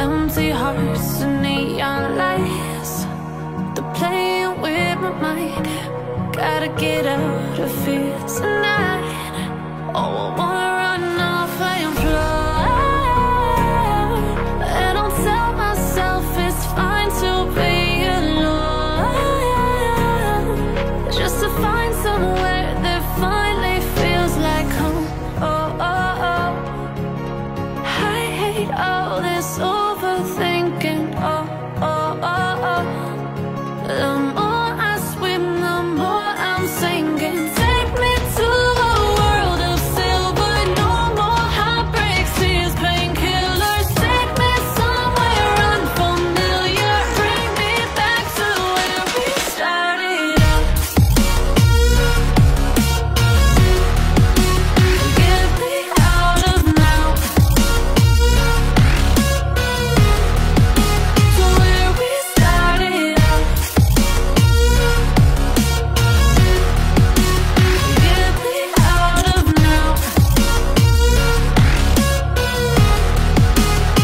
Empty hearts and neon lights, they're playing with my mind. Gotta get out of here tonight. Oh, I wanna run off and fly. And I'll tell myself it's fine to be alone, just to find somewhere that finally feels like home. Oh, oh, oh. I hate all this overthinking. Oh, oh, oh, oh. The more I swim, the more I'm sinking. Take me to a world of silver, no more heartbreaks, tears, painkillers. Take me somewhere unfamiliar, bring me back to where we started out. Get me out of now, to where we started out. Get me out of now,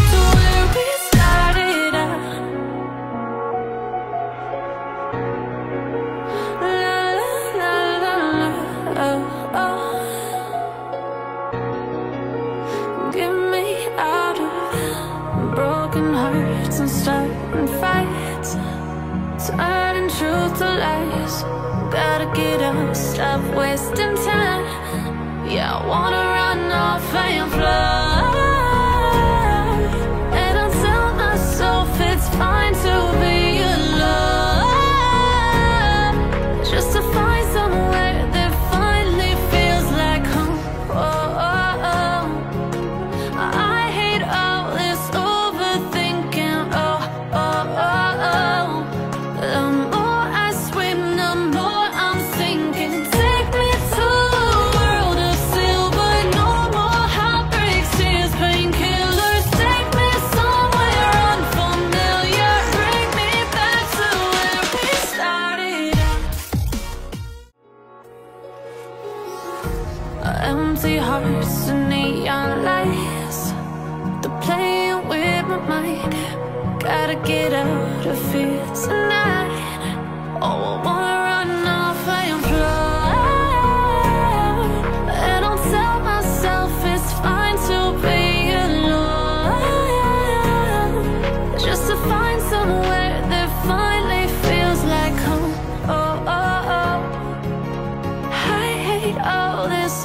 to where we started out. La la la la, oh, oh. Get me out of broken hearts and starting fights, turning truth to lies. Gotta get up, stop wasting time. Yeah, I wanna run off and fly. And I'll tell myself it's fine to be alone, just to find somewhere that finally feels like home. Oh, oh, oh. I hate all this overthinking. Oh, oh, oh, oh. The more I swim, the more I'm sinking. Take me to a world of silver, no more heartbreaks, tears, painkillers. Take me somewhere unfamiliar, bring me back to where we started out. Empty hearts and neon lights, they're playing with my mind. Gotta get out of here tonight. Oh, I wanna run off and fly. And I'll tell myself it's fine to be alone, just to find somewhere that finally feels like home. Oh, oh, oh. I hate all this